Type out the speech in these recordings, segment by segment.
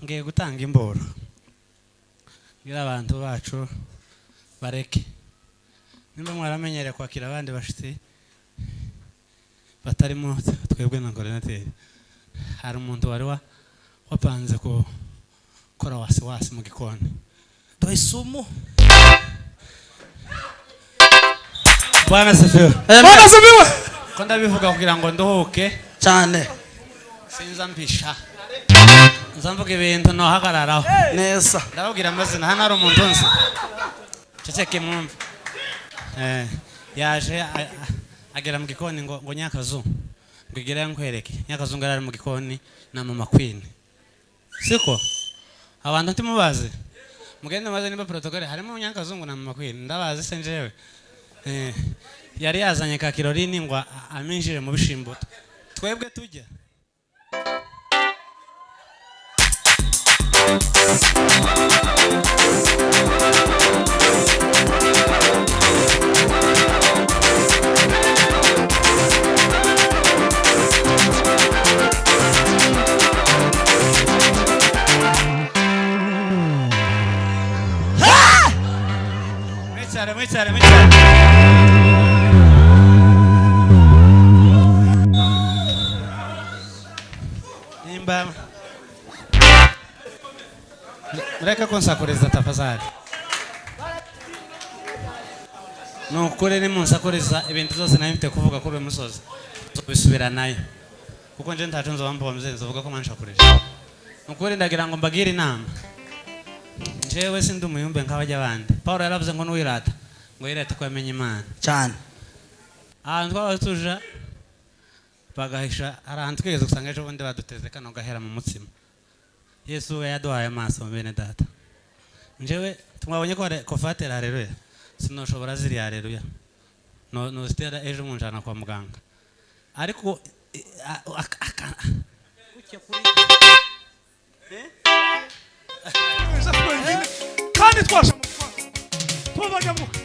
ngiye gutanga imboro ngira abantu bacu bareke nimba mwaramenyere kwakira abandi bashitsi batarimo twebwe na coordinateur hari umuntu wari wapanze ko kora wasi mu gikoni to Isumu Bwana sifiwe ko ndabivuga kugira ngo ndohoke cyane sinza mpisha nzamvuga ibintu no hagararaho neza ndababwira amazina hano ari umuntu nzi ceceke mwumve yaje agera mu gikoni ngo Nyakazu ngo igere nkwereke Nyakazu ngara mu gikoni na mama Queen siko abantu ntimubaze mugende maze niba protocole harimo Nyakazu ngo na mama Queen ndabazi senjewe yari yazanye ka Kirorini ngo aminjire mu bishimbo twebwe tujya Mwicare nimba mureka konsakureza tafadhali nukuri nimunsakuriza ibintu zose nabifite kuvuga kuri uyu musozi bisubira nayo kuko nje ntacu nzobamba mzenze uvuga ko manshakurije nukuri ndagira ngo mbagire inama jewe sindi umuyumbe nk'abajya abandi Paulo yaravuze ngo nuwirata ngo yirate ko yamenye Imana cyane ahantu twabatuja bagahisha ahantu twigeze gusanga ejo bundi baduteze kano gahera mu mutsima Yesu we yaduhaye amaso bene data njewe twabonye ko kofatera haleluya sinoshobora ziri haleluya no stera ejo munjana kwa muganga ariko kandi twasha tubagamuka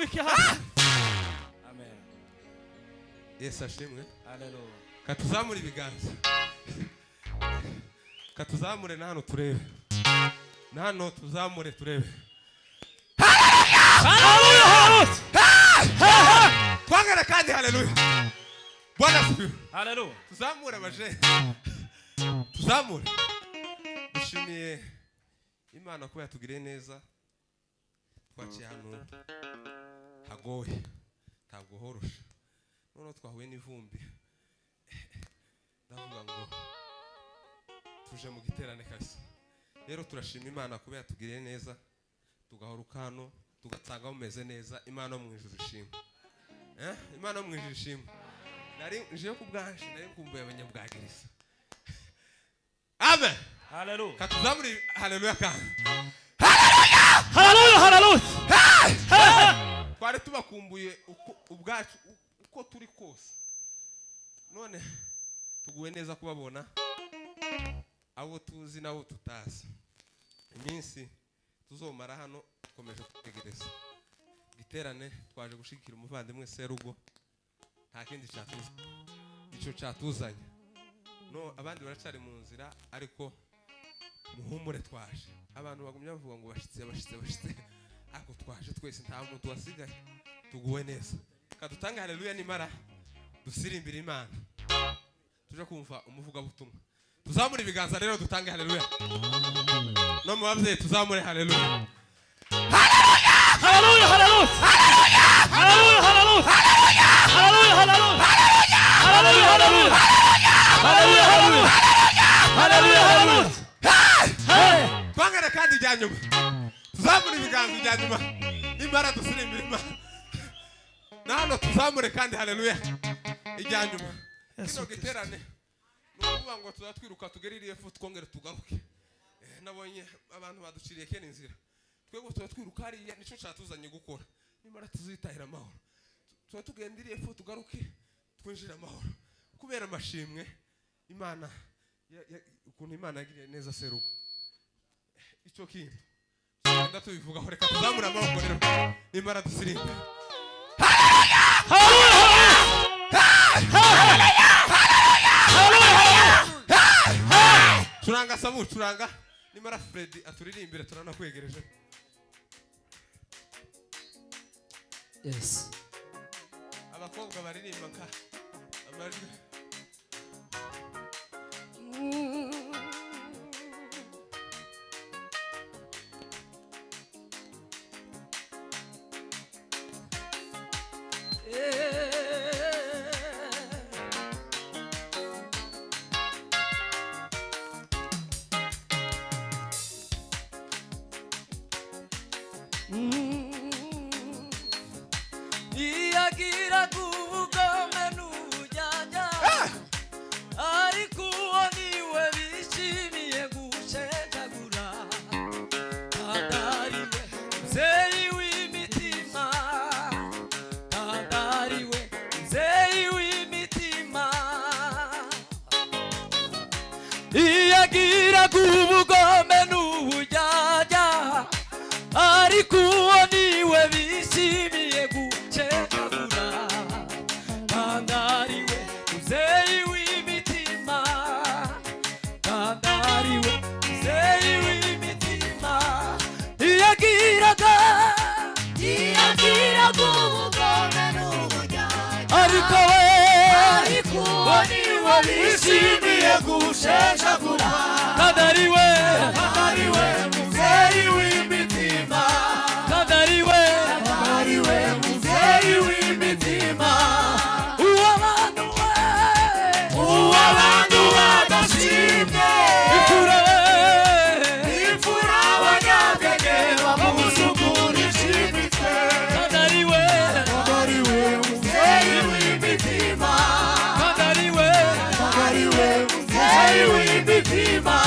turambike hasi. Amen. Yesu ashimwe. Hallelujah. Katuzamure ibiganza. Katuzamure nano turebe. Nano tuzamure turebe. Hallelujah. Twangara kandi haleluya. Bwana asifiwe. Hallelujah. Tuzamure baje. Tuzamure. Dushimiye Imana ko yatugiriye neza. Twaciye hano hagoye. Ntabwo horosha. None twahuye n'ivumbi. Ndavuga ngo tuje mu giterane kasi. Rero turashima Imana ko yatugiriye neza. Tugahoruka hano, tugatanga umeze neza. Imana mu ijuru ishimwe. Imana mu ijuru ishimwe. Nari nje kubwaje, nari kumbuye abanyabwagiriza. Amen. Hallelujah. Katuzamuri haleluya kandi. Hallelujah. Hallelujah. Twari tubakumbuye ubwacu uko turi kose. None tuguwe neza kubabona. Abo tuzi nabo tutazi. Iminsi tuzomara hano dukomeje kutegereza. Giterane twaje gushikira umuvandimwe Serugo. Nta kindi cyatuzanye. Ico cyatuzanye. No abandi baracari mu nzira ariko muhumure twaje. Abantu bagumya bavuga ngo bashitse. Ako twaje twese nta muntu wasigaye. Tuguwe neza. Kadutanga haleluya nimara dusirimbira Imana. Tuje kumva umuvuga butumwa. Tuzamure ibiganza rero dutange haleluya. No mubavye tuzamure haleluya. Hallelujah. Hallelujah. Hallelujah. Hallelujah. Hallelujah. Hallelujah. Hallelujah. Hallelujah. Hallelujah. Hallelujah. Hallelujah. Twangara kandi jyanyuma. Tuzamure ibiganza jyanyuma. Nimara dusirimbira Imana. Nano tuzamure kandi haleluya. Ijyanyuma. Yesu giterane. Nukuvuga ngo tuzatwiruka tugeririye fu twongere tugaruke. Nabonye abantu baduciriye kene inzira. Twego tuzatwiruka hariya nico cyatuzanye gukora. Nimara tuzitahira amahoro. Tugendiriye fu tugaruke twinjira amahoro. Kubera amashimwe Imana ukuntu Imana yagiriye neza Serugo. Icyo kintu. Nda tubivuga ho reka tuzamura amaboko rero. Nimara dusirimbe. Turanga sabu turanga nimara Freddy aturirimbire turana kwegereje. Yes. Abakobwa baririmba nka amajwi. Iyagira kubugome n'ubujyanja ariko uwo niwe bishimiye gucecagura Tandariwe muzeyi w'imitima Tandariwe muzeyi w'imitima Iyagira kubugome n'ubujyanja ariko uwo niwe bishimiye gucecagura Tandariwe muzeyi w'imitima Tandariwe muzeyi w'imitima Iyagiraga ubugome n'ubujyanja ariko uwo niwe bishimiye gucecagura Tandariwe muzeyi w'imitima Tandariwe muzeyi w'imitima uw'abantu badashimye imfura abanyabwenge bamusugurisha imitwe Tandariwe muzeyi w'imitima Tandariwe muzeyi w'imitima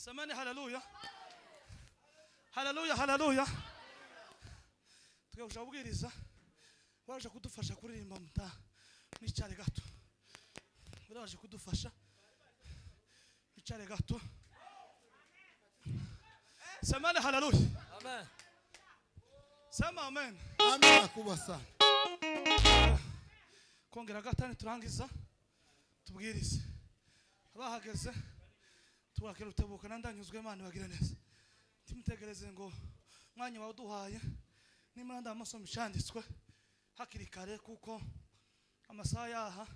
Samani haleluya. Haleluya, haleluya. Tugaje Bwagiriza. Waje kudufasha kuririmba muta. Nicare gato. Waje kudufasha. Nicare gato. Samani haleluya. Amen. Sema amen. Amen akuba sana. Kongera gatani turangiza. Tubwirize. Abahageze tubakira Rutebuka nandanyuzwe Imana bagira neza. Timutegereze ngo mwanya waduhaye nimara ndamasoma cyanditswe hakiri kare kuko amasaha yaha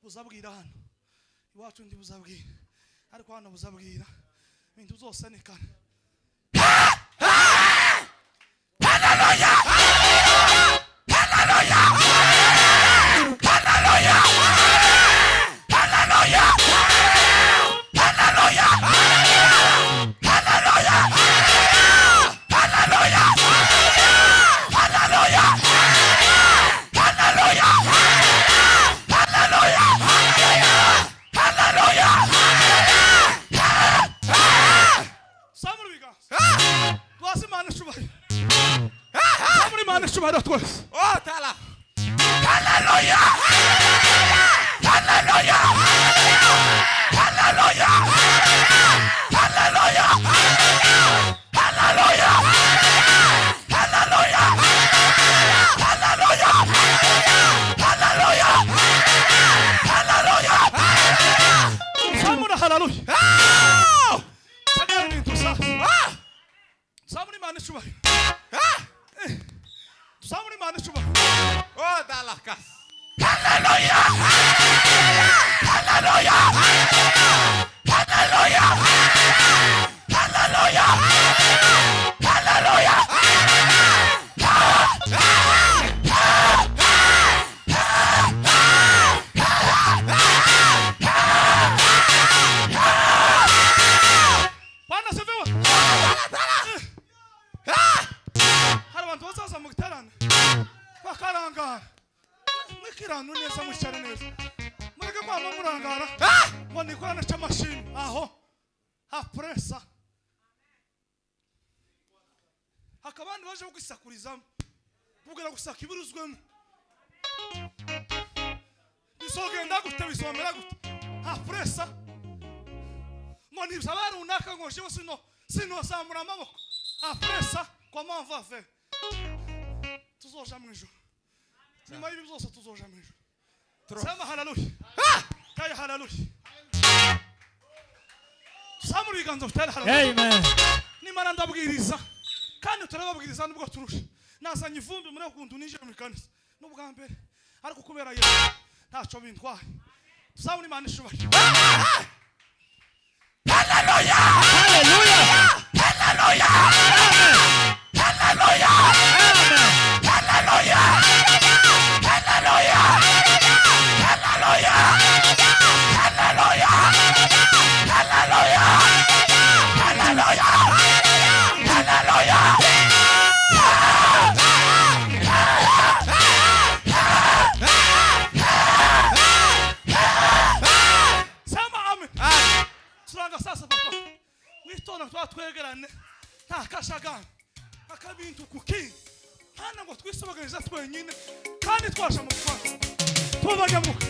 buzabwira hano iwacu ndi buzabwira ariko hano buzabwira ibintu byose ni kare. Haleluya. Haleluya. Haleluya. Haleluya. Haleluya. Haleluya. Haleluya. Haleluya. Haleluya. Haleluya. Samuriga. Twasi mana shubai. Samuri mana shubai twasi. Oh, tala. Haleluya. Haleluya. Haleluya. Haleluya. Haleluya. Haleluya. Haleluya. Haleluya. Haleluya. Samura haleluya. Sagani tusa. Samuri mana shubai. Samuri mana shubai. Oh, tala kas. Haleluya. Haleluya. Haleluya. Haleluya. Haleluya. Bana seviwa. Hari abantu bazaza mu gitaramo. Bakarangara. Mwikirano neza mushare neza. Mureke kwama murangara. Ngo nikorana cy'amashini aho. Ha pressa. Hakabandi baje kugisakurizamo. Bugera gusaka ibiruzwemo. Bisogenda gute bisomera gute. Ha pressa. Ngo nibza runaka ngo jewe sino samura amaboko. Ha pressa comment on va faire? Tuzoja mu ijuru. Nyuma y'ibi byose tuzoja mu ijuru. Sema haleluya. Kaya haleluya. Samuri ganzo tell haleluya. Amen. Nimara ndabwiriza kandi turababwiriza nubwo turusha. Nasanye ivumbi muri kuntu nije mu kanisa. Nubwa mbere ariko kubera Yesu ntaco bintwaye. Samuri Imana ishubaye. Haleluya. Haleluya. Haleluya. Haleluya. Haleluya. Haleluya. Haleluya. Haleluya. Haleluya. Haleluya. Haleluya. Sema amen. Turanga sasa papa. Witona twatwegerane. Nta kashagana. Akabintu kuki. Hana ngo twisobagariza twenyine kandi twasha mu kwa. Tubanyamuka.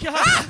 mureke hasi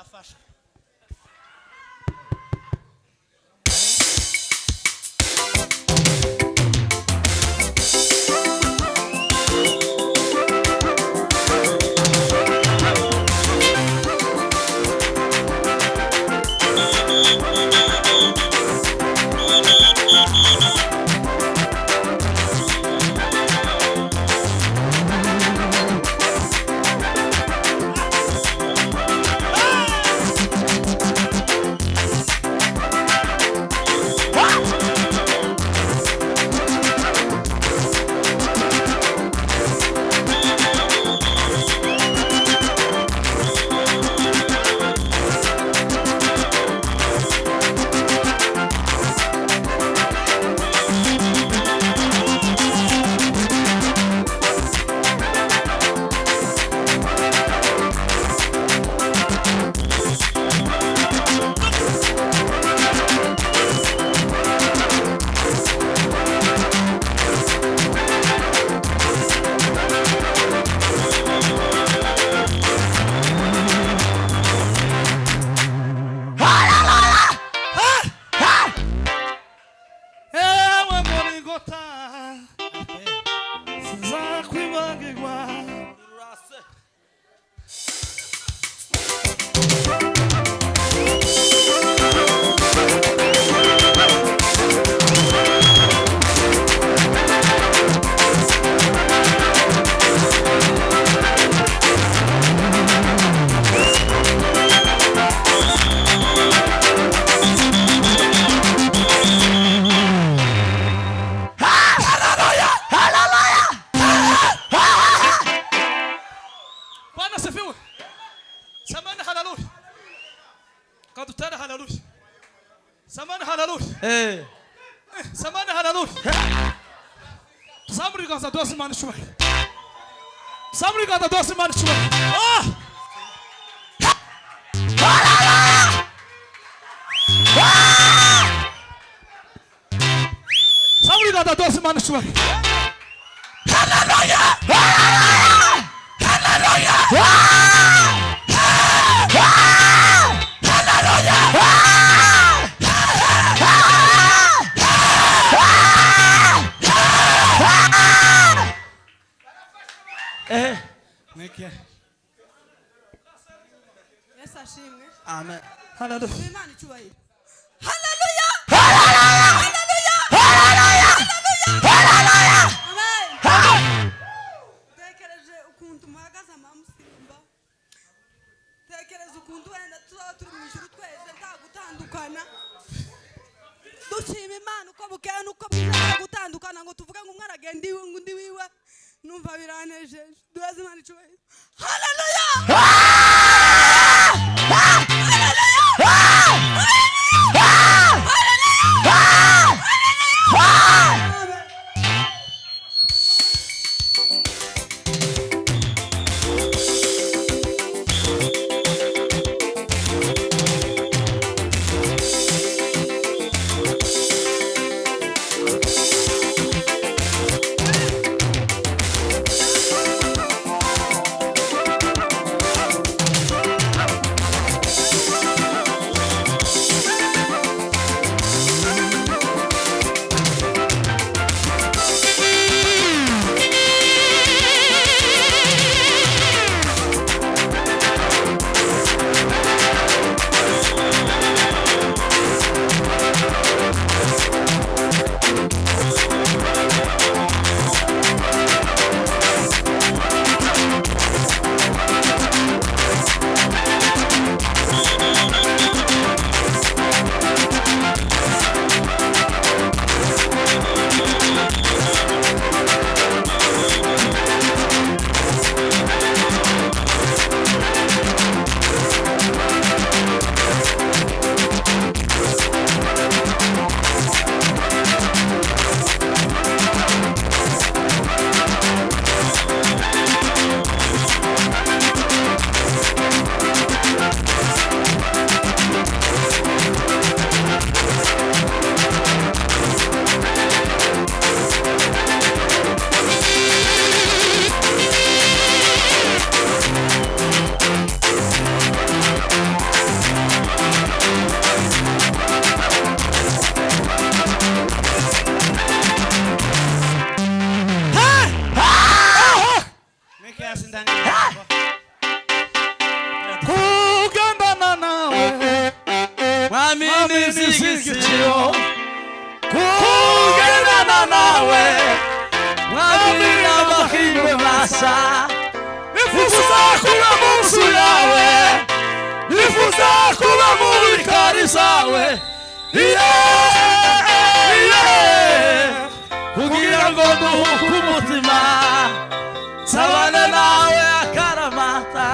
azafasha. Samani hallelujah. Somebody got a dozen man showing. Somebody got a dozen man showing. Oh! Somebody got a dozen man showing. Hallelujah! Hallelujah! Yes, ashimwe. Amen. Hallelujah. Imana icyubahiro. Hallelujah. Hallelujah. Hallelujah. Amen. Tekereje ukuntu muhagaze amamusimba. Tekereza ukuntu wenda tuzaba turi mu ijuru twese nta gutandukana. Dushima Imana uko bukeye nuko bwiza gutandukana ngo tuvuge ngo umwe aragenda iwe ngo undi wiwe. Numva biranejeje. Duhaze Imana icyubahiro. Hallelujah. nifuza kuba mu nzu yawe nifuza kuba mu bikari zawe kugira ngo duhuke umutima nsabane nawe akaramata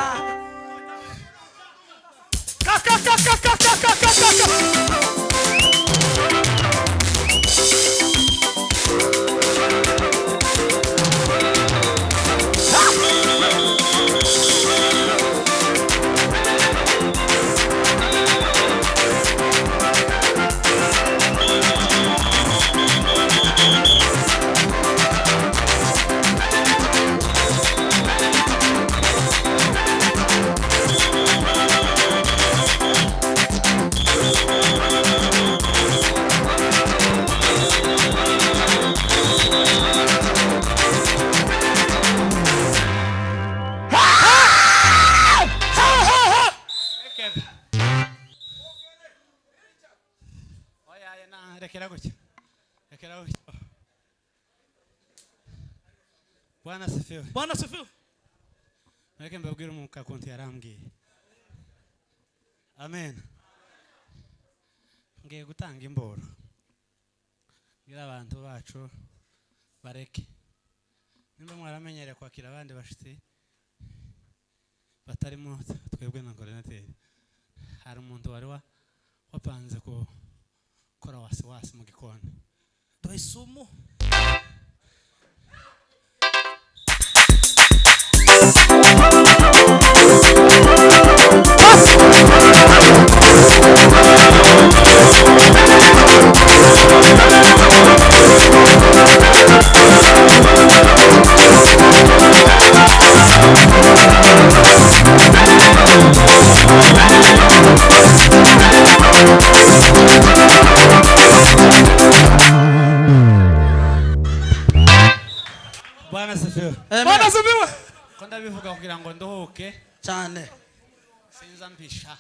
Bwana sifiwe. Bwana sifiwe. Mweke mbabwire umukakunti yarambwiye. Amen. Ngiye gutanga imboro. Ngira abantu bacu bareke. Nimba mwaramenyere kwakira abandi bashitsi batarimo twebwe na coordinateur. Hari umuntu wari wapanze ko kora wasi mu gikoni. To Isumu. Bwana sifiwe. Bwana sifiwe. Konda bivuga kugira ngo ndohoke cyane. Sinza mpisha.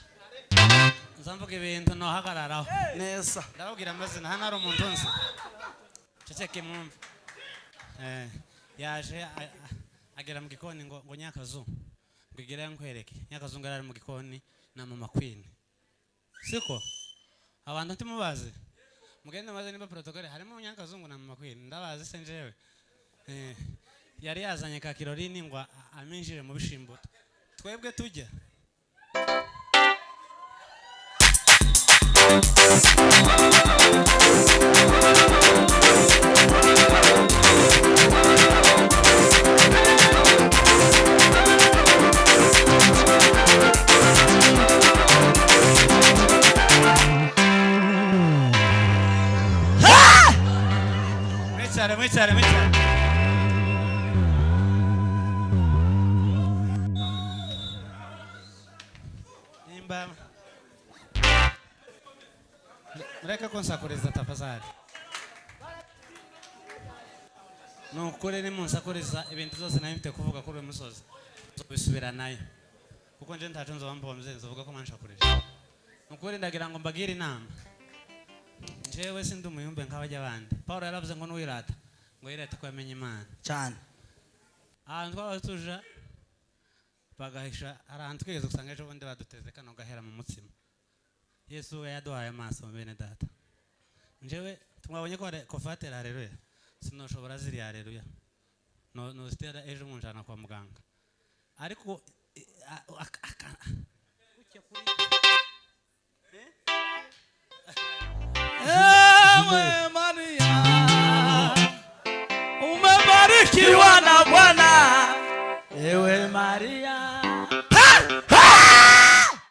Nzamvuga ibintu no hagararaho. Neza. Ndababwira amazina hano ari umuntu nzi. Ceceke mwumve. Yaje agera mu gikoni ngo nyakazu. Ngigera nkwereke. Nyakazu ngarari mu gikoni na mama Queen. Siko? Abantu ntimubaze. Mugende maze niba protocol harimo nyakazungu na mama Queen. Ndabazi senjewe. Yari yazanye ka kirorini ngo aminjire mu bishimbo twebwe tujya mwicare Mureka konsakureza tafadhali. Nukuri ni munsakureza ibintu zose nabifite kuvuga kuri uyu musozi. Bisubira nayo. Kuko nje ntacu nzobambo mzenze uvuga ko manshakurije. Nukuri ndagira ngo mbagire inama. Jewe sindi umuyumbe nk'abajya abandi. Paulo yaravuze ngo nuwirata ngo yirate ko yamenye Imana. Cyane. Ahantu twabatuja bagahisha ahantu twigeze gusanga ejo bundi baduteze kano gahera mu mutsima. Yesu yaduhaye amaso bene data. Njewe tumwabonye ko kofatera haleluya. Sinoshobora ziri haleluya. No stera ejo munjana kwa muganga. Ariko Maria umebarikiwa